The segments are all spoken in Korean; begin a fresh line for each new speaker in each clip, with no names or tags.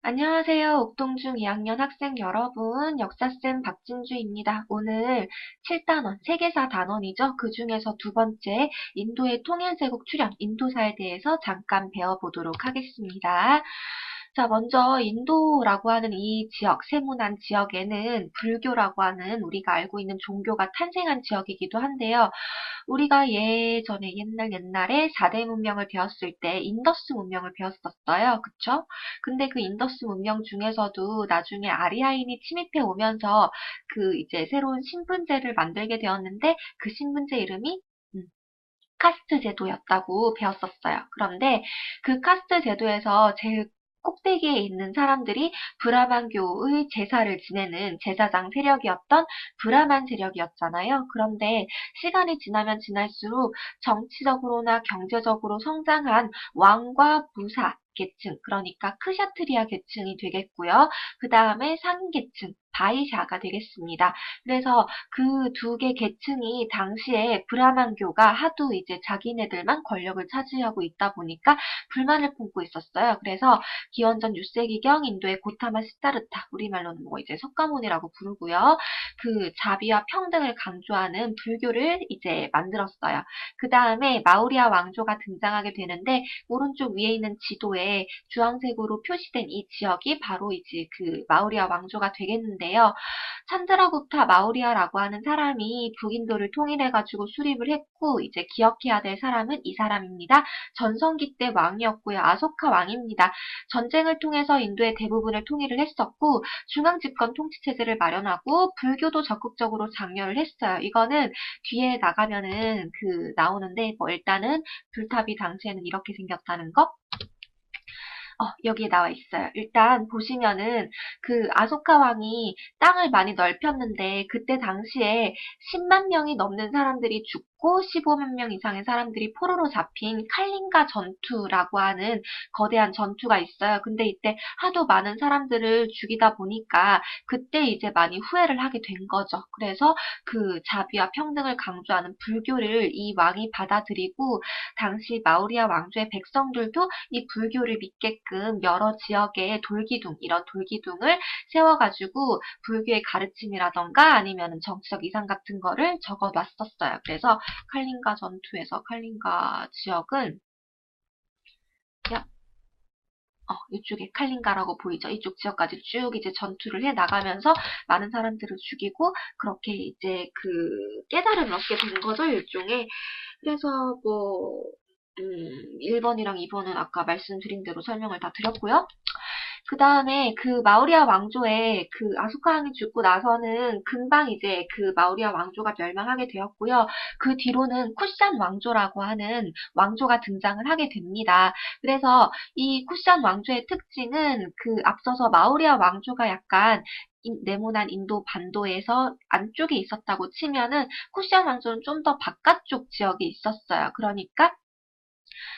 안녕하세요. 옥동중 2학년 학생 여러분, 역사쌤 박진주입니다. 오늘 7단원, 세계사 단원이죠. 그 중에서 두 번째, 인도의 통일제국 출현, 인도사에 대해서 잠깐 배워보도록 하겠습니다. 자, 먼저 인도라고 하는 이 지역, 세문안 지역에는 불교라고 하는 우리가 알고 있는 종교가 탄생한 지역이기도 한데요. 우리가 예전에 옛날에 4대 문명을 배웠을 때 인더스 문명을 배웠었어요. 그쵸? 근데 그 인더스 문명 중에서도 나중에 아리아인이 침입해 오면서 그 이제 새로운 신분제를 만들게 되었는데 그 신분제 이름이 카스트 제도였다고 배웠었어요. 그런데 그 카스트 제도에서 제일 꼭대기에 있는 사람들이 브라만교의 제사를 지내는 제사장 세력이었던 브라만 세력이었잖아요. 그런데 시간이 지나면 지날수록 정치적으로나 경제적으로 성장한 왕과 부사 계층, 그러니까 크샤트리아 계층이 되겠고요. 그 다음에 상인 계층, 바이샤가 되겠습니다. 그래서 그 두 개 계층이 당시에 브라만교가 하도 이제 자기네들만 권력을 차지하고 있다 보니까 불만을 품고 있었어요. 그래서 기원전 6세기경 인도의 고타마 시타르타, 우리말로는 뭐 이제 석가모니라고 부르고요. 그 자비와 평등을 강조하는 불교를 이제 만들었어요. 그 다음에 마우리아 왕조가 등장하게 되는데 오른쪽 위에 있는 지도에 주황색으로 표시된 이 지역이 바로 이제 그 마우리아 왕조가 되겠는데요. 찬드라구프타 마우리아라고 하는 사람이 북인도를 통일해가지고 수립을 했고 이제 기억해야 될 사람은 이 사람입니다. 전성기 때 왕이었고요. 아소카 왕입니다. 전쟁을 통해서 인도의 대부분을 통일을 했었고 중앙집권 통치체제를 마련하고 불교도 적극적으로 장려를 했어요. 이거는 뒤에 나가면은 그 나오는데 뭐 일단은 불탑이 당시에는 이렇게 생겼다는 거. 여기에 나와 있어요. 일단 보시면은 그 아소카 왕이 땅을 많이 넓혔는데 그때 당시에 10만 명이 넘는 사람들이 죽고 15만 명 이상의 사람들이 포로로 잡힌 칼린가 전투라고 하는 거대한 전투가 있어요. 근데 이때 하도 많은 사람들을 죽이다 보니까 그때 이제 많이 후회를 하게 된 거죠. 그래서 그 자비와 평등을 강조하는 불교를 이 왕이 받아들이고 당시 마우리아 왕조의 백성들도 이 불교를 믿게끔 여러 지역에 돌기둥, 이런 돌기둥을 세워가지고 불교의 가르침이라던가 아니면 정치적 이상 같은 거를 적어 놨었어요. 그래서 칼린가 전투에서 칼린가 지역은 이쪽에 칼린가라고 보이죠? 이쪽 지역까지 쭉 이제 전투를 해 나가면서 많은 사람들을 죽이고 그렇게 이제 그 깨달음을 얻게 된 거죠, 일종의. 그래서 뭐 1번이랑 2번은 아까 말씀드린 대로 설명을 다 드렸고요. 그 다음에 그 마우리아 왕조의 그 아소카 왕이 죽고 나서는 금방 이제 그 마우리아 왕조가 멸망하게 되었고요. 그 뒤로는 쿠샨 왕조라고 하는 왕조가 등장을 하게 됩니다. 그래서 이 쿠샨 왕조의 특징은 그 앞서서 마우리아 왕조가 약간 네모난 인도 반도에서 안쪽에 있었다고 치면은 쿠샨 왕조는 좀 더 바깥쪽 지역에 있었어요. 그러니까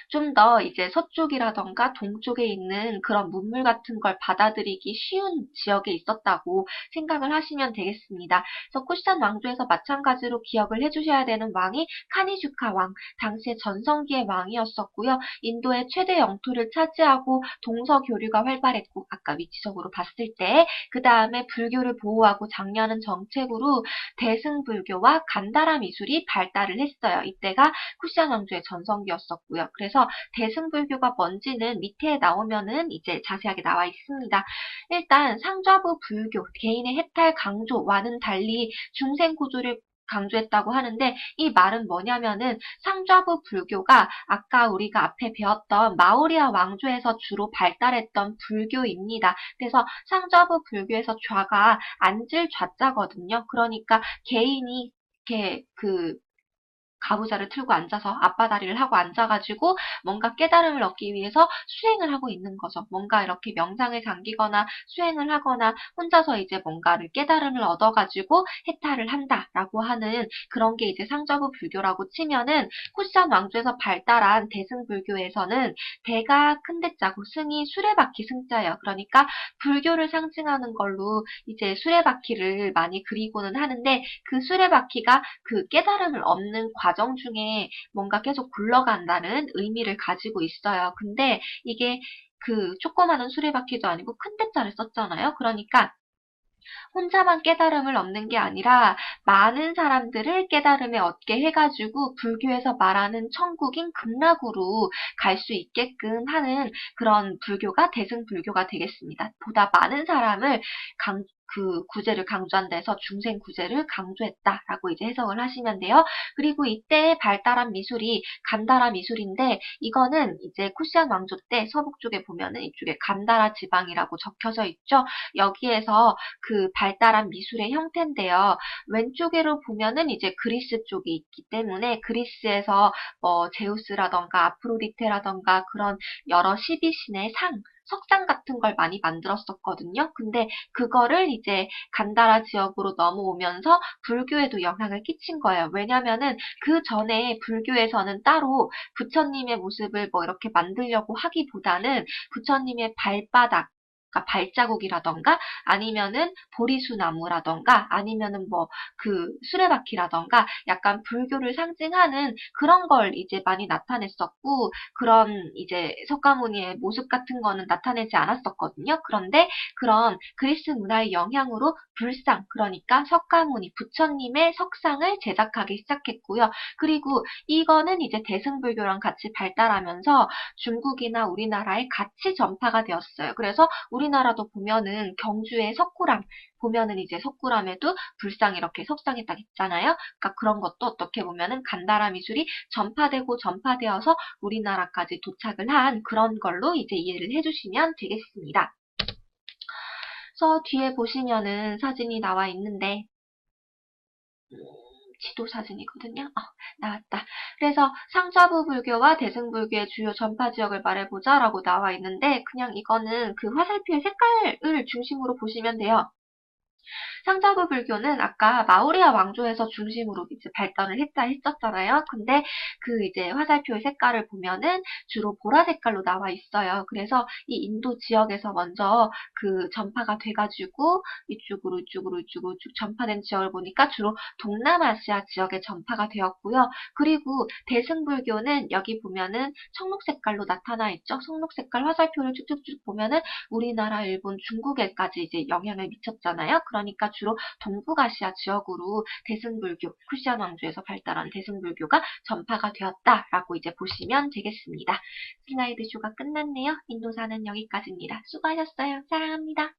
좀 더 이제 서쪽이라던가 동쪽에 있는 그런 문물 같은 걸 받아들이기 쉬운 지역에 있었다고 생각을 하시면 되겠습니다. 그래서 쿠시안 왕조에서 마찬가지로 기억을 해주셔야 되는 왕이 카니슈카 왕, 당시의 전성기의 왕이었었고요. 인도의 최대 영토를 차지하고 동서 교류가 활발했고 아까 위치적으로 봤을 때 그 다음에 불교를 보호하고 장려하는 정책으로 대승불교와 간다라 미술이 발달을 했어요. 이때가 쿠시안 왕조의 전성기였었고요. 그래서 대승불교가 뭔지는 밑에 나오면은 이제 자세하게 나와 있습니다. 일단 상좌부 불교, 개인의 해탈 강조와는 달리 중생 구조를 강조했다고 하는데 이 말은 뭐냐면은 상좌부 불교가 아까 우리가 앞에 배웠던 마우리아 왕조에서 주로 발달했던 불교입니다. 그래서 상좌부 불교에서 좌가 앉을 좌자거든요. 그러니까 개인이 이렇게 그 가부좌를 틀고 앉아서 앞바다리를 하고 앉아가지고 뭔가 깨달음을 얻기 위해서 수행을 하고 있는 거죠. 뭔가 이렇게 명상에 잠기거나 수행을 하거나 혼자서 이제 뭔가를 깨달음을 얻어가지고 해탈을 한다라고 하는 그런 게 이제 상좌부 불교라고 치면은 쿠시안 왕조에서 발달한 대승불교에서는 대가 큰 대자고 승이 수레바퀴 승자예요. 그러니까 불교를 상징하는 걸로 이제 수레바퀴를 많이 그리고는 하는데 그 수레바퀴가 그 깨달음을 얻는 과정 중에 뭔가 계속 굴러간다는 의미를 가지고 있어요. 근데 이게 그 조그마한 수레바퀴도 아니고 큰 대자를 썼잖아요. 그러니까 혼자만 깨달음을 얻는 게 아니라 많은 사람들을 깨달음에 얻게 해가지고 불교에서 말하는 천국인 극락으로 갈 수 있게끔 하는 그런 불교가 대승불교가 되겠습니다. 보다 많은 사람을 그 구제를 강조한다 해서 중생 구제를 강조했다라고 이제 해석을 하시면 돼요. 그리고 이때 발달한 미술이 간다라 미술인데 이거는 이제 쿠시안 왕조 때 서북 쪽에 보면은 이쪽에 간다라 지방이라고 적혀져 있죠. 여기에서 그 발달한 미술의 형태인데요. 왼쪽으로 보면은 이제 그리스 쪽이 있기 때문에 그리스에서 뭐 제우스라던가 아프로디테라던가 그런 여러 12신의 석상 같은 걸 많이 만들었었거든요. 근데 그거를 이제 간다라 지역으로 넘어오면서 불교에도 영향을 끼친 거예요. 왜냐면은 그 전에 불교에서는 따로 부처님의 모습을 뭐 이렇게 만들려고 하기보다는 부처님의 발바닥 그러니까 발자국이라던가 아니면은 보리수 나무라던가 아니면은 뭐 그 수레바퀴라던가 약간 불교를 상징하는 그런 걸 이제 많이 나타냈었고 그런 이제 석가모니의 모습 같은 거는 나타내지 않았었거든요. 그런데 그런 그리스 문화의 영향으로 불상 그러니까 석가모니 부처님의 석상을 제작하기 시작했고요. 그리고 이거는 이제 대승불교랑 같이 발달하면서 중국이나 우리나라에 같이 전파가 되었어요. 그래서 우리나라도 보면은 경주의 석굴암 보면은 이제 석굴암에도 불상 이렇게 석상이 딱 있잖아요. 그러니까 그런 것도 어떻게 보면은 간다라 미술이 전파되고 전파되어서 우리나라까지 도착을 한 그런 걸로 이제 이해를 해주시면 되겠습니다. 그래서 뒤에 보시면은 사진이 나와 있는데 지도 사진이거든요. 나왔다. 그래서 상좌부 불교와 대승불교의 주요 전파 지역을 말해보자 라고 나와 있는데 그냥 이거는 그 화살표의 색깔을 중심으로 보시면 돼요. 상자부 불교는 아까 마우리아 왕조에서 중심으로 이제 발달을 했다 했었잖아요. 근데 그 이제 화살표의 색깔을 보면은 주로 보라 색깔로 나와 있어요. 그래서 이 인도 지역에서 먼저 그 전파가 돼가지고 이쪽으로 쭉 전파된 지역을 보니까 주로 동남아시아 지역에 전파가 되었고요. 그리고 대승불교는 여기 보면은 청록 색깔로 나타나 있죠. 청록 색깔 화살표를 쭉쭉쭉 보면은 우리나라, 일본, 중국에까지 이제 영향을 미쳤잖아요. 그러니까 주로 동북아시아 지역으로 대승불교, 쿠시안 왕조에서 발달한 대승불교가 전파가 되었다라고 이제 보시면 되겠습니다. 슬라이드 쇼가 끝났네요. 인도사는 여기까지입니다. 수고하셨어요. 사랑합니다.